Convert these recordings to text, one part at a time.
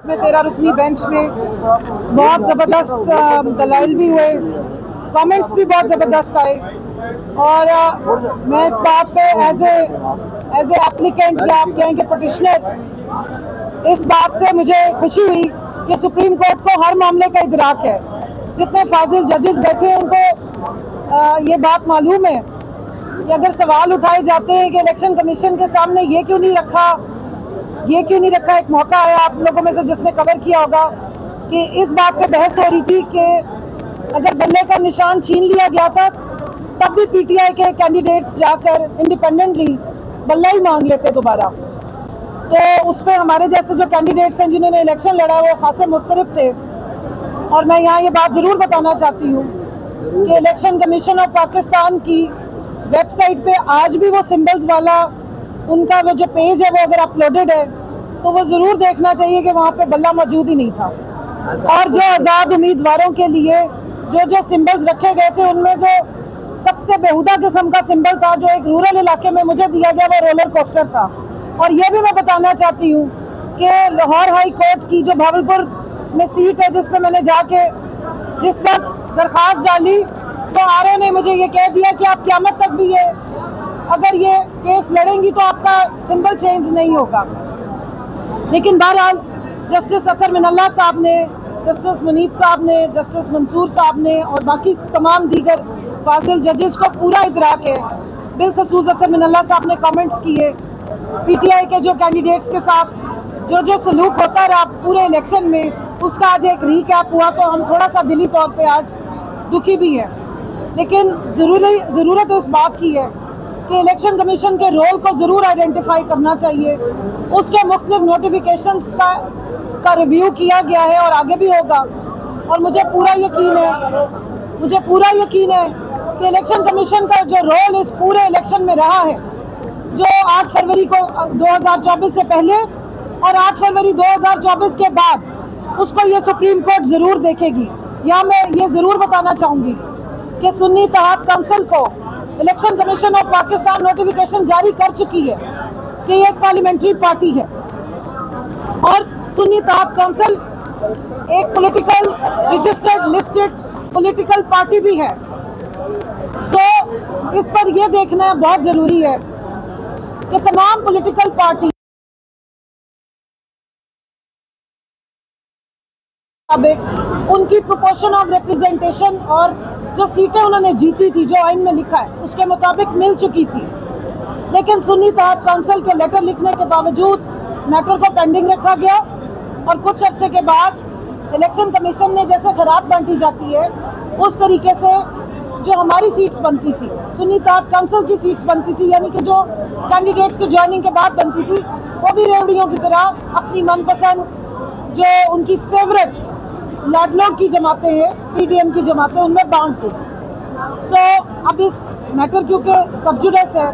में 13 रुकनी बेंच में बहुत ज़बरदस्त दलाइल भी हुए, कमेंट्स भी बहुत ज़बरदस्त आए और मैं इस बात पे एज ए एप्लीकेंट या आप कहें कि पटिशनर, इस बात से मुझे खुशी हुई कि सुप्रीम कोर्ट को हर मामले का इदराक है। जितने फाजिल जजेस बैठे हैं उनको ये बात मालूम है कि अगर सवाल उठाए जाते हैं कि इलेक्शन कमीशन के सामने ये क्यों नहीं रखा, एक मौका आया आप लोगों में से जिसने कवर किया होगा कि इस बात पे बहस हो रही थी कि अगर बल्ले का निशान छीन लिया गया था तब भी पीटीआई के कैंडिडेट्स जाकर इंडिपेंडेंटली बल्ला ही मांग लेते दोबारा। तो उस पर हमारे जैसे जो कैंडिडेट्स हैं जिन्होंने इलेक्शन लड़ा वो खासे मुस्तरब थे और मैं यहाँ ये बात ज़रूर बताना चाहती हूँ कि इलेक्शन कमीशन ऑफ पाकिस्तान की वेबसाइट पे आज भी वो सिंबल्स वाला उनका वो जो पेज है वो अगर अपलोडेड है तो वो ज़रूर देखना चाहिए कि वहाँ पे बल्ला मौजूद ही नहीं था। और जो आज़ाद उम्मीदवारों के लिए जो सिंबल्स रखे गए थे उनमें जो सबसे बेहुदा किस्म का सिंबल था जो एक रूरल इलाके में मुझे दिया गया वो रोलर कोस्टर था। और ये भी मैं बताना चाहती हूँ कि लाहौर हाई कोर्ट की जो भावलपुर में सीट है जिस पे मैंने जाके जिस वक्त दरख्वास्त डाली तो आरओ ने मुझे ये कह दिया कि आप क़यामत तक भी अगर ये केस लड़ेंगी तो आपका सिंबल चेंज नहीं होगा। लेकिन बहरहाल जस्टिस अतर मिनल्ला साहब ने, जस्टिस मुनीब साहब ने, जस्टिस मंसूर साहब ने और बाकी तमाम दीगर फाजिल जजेस को पूरा इदराक है। बिलखसूस अतर मिनल्ला साहब ने कमेंट्स किए, पीटीआई के जो कैंडिडेट्स के साथ जो सलूक होता रहा पूरे इलेक्शन में उसका आज एक रीकैप हुआ तो हम थोड़ा सा दिली तौर पे आज दुखी भी हैं। लेकिन ज़रूरत इस बात की है कि इलेक्शन कमीशन के रोल को ज़रूर आइडेंटिफाई करना चाहिए। उसके मुख्तलिफ नोटिफिकेशंस का रिव्यू किया गया है और आगे भी होगा। और मुझे पूरा यकीन है कि इलेक्शन कमीशन का जो रोल इस पूरे इलेक्शन में रहा है, जो 8 फरवरी को 2024 से पहले और 8 फरवरी 2024 के बाद उसको ये सुप्रीम कोर्ट ज़रूर देखेगी। यहाँ मैं ये ज़रूर बताना चाहूँगी कि सुन्नी इत्तेहाद काउंसिल को election commission of Pakistan notification जारी कर चुकी है कि ये एक पार्लियामेंट्री पार्टी है और सुन्नी इत्तेहाद काउंसिल एक political registered listed political party भी है। सो इस पर यह देखना बहुत ज़रूरी है कि तमाम पॉलिटिकल पार्टी उनकी प्रोपोर्शन ऑफ रिप्रेजेंटेशन और जो सीटें उन्होंने जीती थी जो आइन में लिखा है उसके मुताबिक मिल चुकी थी। लेकिन सुन्नी इत्तेहाद काउंसिल के लेटर लिखने के बावजूद मैटर को पेंडिंग रखा गया और कुछ अरसे के बाद इलेक्शन कमीशन ने जैसे खराब बांटी जाती है उस तरीके से जो हमारी सीट्स बनती थी, सुन्नी इत्तेहाद काउंसिल की सीट्स बनती थी, यानी कि जो कैंडिडेट्स की ज्वाइनिंग के बाद बनती थी, वो भी रेवड़ियों की तरह अपनी मनपसंद जो उनकी फेवरेट लाडलों की जमातें हैं, पीडीएम की जमातें, उनमें बांट दी। सो अब इस मैटर क्योंकि सब जुडिस है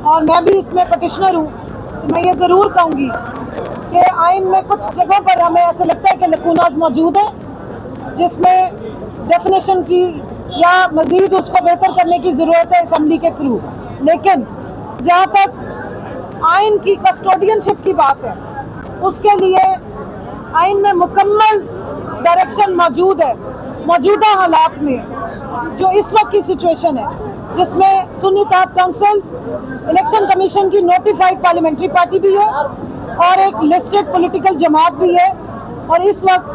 और मैं भी इसमें पटिशनर हूँ तो मैं ये ज़रूर कहूँगी कि आइन में कुछ जगहों पर हमें ऐसा लगता है कि लकूनाज मौजूद हैं जिसमें डेफिनेशन की या मज़ीद उसको बेहतर करने की ज़रूरत है असम्बली के थ्रू। लेकिन जहाँ तक आइन की कस्टोडियनशिप की बात है उसके लिए आइन में मुकम्मल डायरेक्शन मौजूद है। मौजूदा हालात में जो इस वक्त की सिचुएशन है जिसमें सुन्नी इत्तेहाद काउंसिल इलेक्शन कमीशन की नोटिफाइड पार्लियामेंट्री पार्टी भी है और एक लिस्टेड पॉलिटिकल जमात भी है और इस वक्त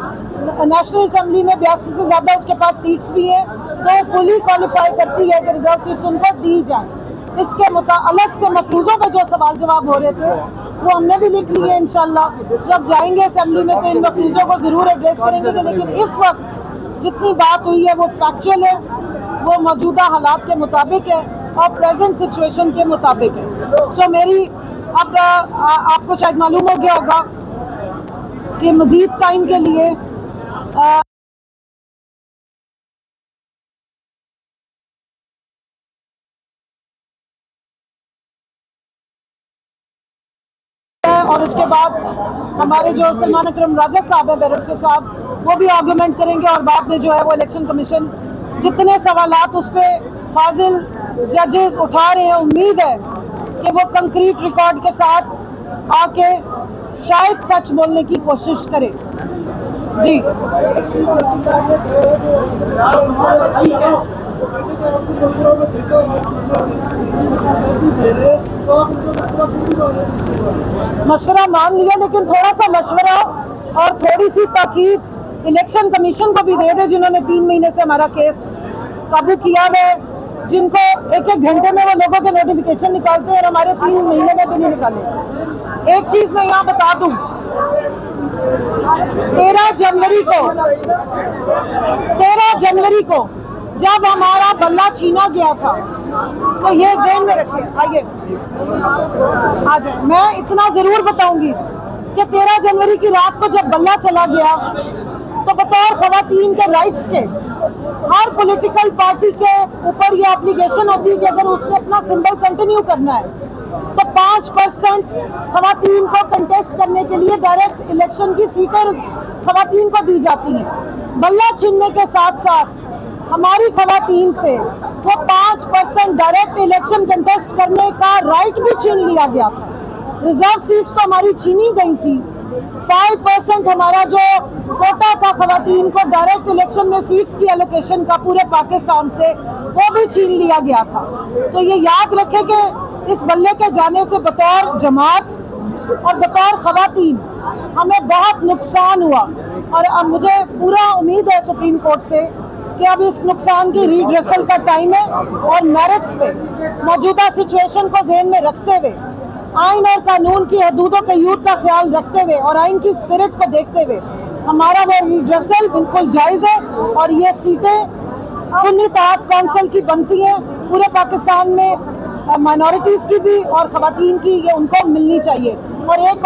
नेशनल असम्बली में 82 से ज़्यादा उसके पास सीट्स भी हैं तो फुली क्वालिफाई करती है कि रिजर्व सीट्स उनको दी जाए। इसके अलग से मफरूज़ों पर जो सवाल जवाब हो रहे थे वो हमने भी लिख लिए। इंशाल्लाह जब जाएंगे असेंबली में तो इन मफरूज़ों को ज़रूर एड्रेस करेंगे। लेकिन इस वक्त जितनी बात हुई है वो फैक्चुअल है, वो मौजूदा हालात के मुताबिक है और प्रेजेंट सिचुएशन के मुताबिक है। सो मेरी अब आपको शायद मालूम हो गया होगा कि मज़ीद टाइम के लिए और उसके बाद हमारे जो सलमान अकरम राजा साहब है, बैरिस्टर साहब, वो भी आर्गूमेंट करेंगे और बाद में जो है वो इलेक्शन कमीशन जितने सवालात उस पर फाजिल जजेस उठा रहे हैं, उम्मीद है कि वो कंक्रीट रिकॉर्ड के साथ आके शायद सच बोलने की कोशिश करे। जी मशवरा मान लिया, लेकिन थोड़ा सा मशवरा और थोड़ी सी ताकीद इलेक्शन कमीशन को भी दे दे, जिन्होंने 3 महीने से हमारा केस काबू किया है, जिनको एक घंटे में वो लोगों के नोटिफिकेशन निकालते हैं और हमारे 3 महीने में भी नहीं निकाले। एक चीज मैं यहाँ बता दूं, 13 जनवरी को जब हमारा बल्ला छीना गया था, तो ये ज़हन में रखें। आइए आ जाए, मैं इतना जरूर बताऊंगी कि 13 जनवरी की रात को जब बल्ला चला गया, तो बतौर खवातीन के राइट्स के हर पॉलिटिकल पार्टी के ऊपर ये एप्लीकेशन होती है कि अगर उसने अपना सिंबल कंटिन्यू करना है तो 5% खवातीन को कंटेस्ट करने के लिए डायरेक्ट इलेक्शन की सीटें खवातीन को दी जाती हैं। बल्ला छीनने के साथ साथ हमारी खवातीन से वो 5% डायरेक्ट इलेक्शन कंटेस्ट करने का राइट भी छीन लिया गया था। रिजर्व सीट्स तो हमारी छीनी गई थी। 5% हमारा जो कोटा था खवातीन को डायरेक्ट इलेक्शन में सीट्स की एलोकेशन का पूरे पाकिस्तान से, वो भी छीन लिया गया था। तो ये याद रखें कि इस बल्ले के जाने से बतौर जमात और बतौर खवातीन हमें बहुत नुकसान हुआ, और अब मुझे पूरा उम्मीद है सुप्रीम कोर्ट से कि अब इस नुकसान की रीड्रेसल का टाइम है, और मेरिट्स पे मौजूदा सिचुएशन को ज़हन में रखते हुए, आइन और कानून की हदूदों के यूथ का ख्याल रखते हुए और आइन की स्पिरिट को देखते हुए हमारा वो रीड्रेसल बिल्कुल जायज़ है। और ये सीटें सुन्नी तहत कौंसिल की बनती हैं पूरे पाकिस्तान में, माइनॉरिटीज़ की भी और खवातीन की, ये उनको मिलनी चाहिए। और एक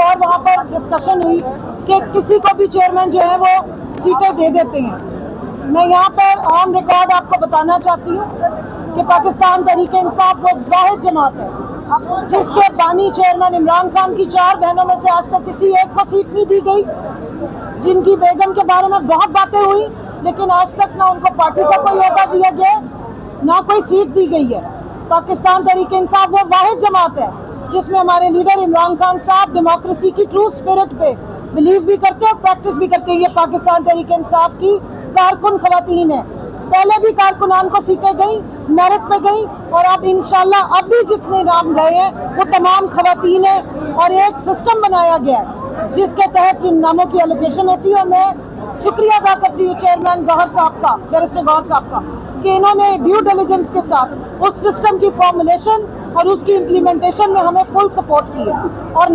और वहाँ पर डिस्कशन हुई कि किसी को भी चेयरमैन जो है वो सीटें दे देते हैं। मैं यहाँ पर ऑन रिकॉर्ड आपको बताना चाहती हूँ कि पाकिस्तान तहरीक इंसाफ वो वाहिद जमात है जिसके बानी चेयरमैन इमरान खान की 4 बहनों में से आज तक किसी एक को सीट नहीं दी गई, जिनकी बेगम के बारे में बहुत बातें हुई, लेकिन आज तक ना उनको पार्टी का कोई ओहदा दिया गया, ना कोई सीट दी गई है। पाकिस्तान तहरीक इंसाफ वो वाहिद जमात है जिसमें हमारे लीडर इमरान खान साहब डेमोक्रेसी की ट्रू स्पिरिट पे बिलीव भी करते हैं और प्रैक्टिस भी करते हैं। ये पाकिस्तान तहरीक इंसाफ की कारकुन खवातीन है। पहले भी कारकुनान को सीटें गई, मेरिट पे गई, और अब इंशाल्लाह अब भी जितने नाम गए हैं वो तमाम खवातीन है। और एक सिस्टम बनाया गया है जिसके तहत इन नामों की एलोकेशन होती है। और मैं शुक्रिया अदा करती हूँ चेयरमैन गौहर साहब का, बैरिस्टर गौहर साहब का, कि इन्होंने ड्यू डिलिजेंस के साथ उस सिस्टम की फॉर्मुलेशन और उसकी इम्प्लीमेंटेशन में हमें फुल सपोर्ट की है। और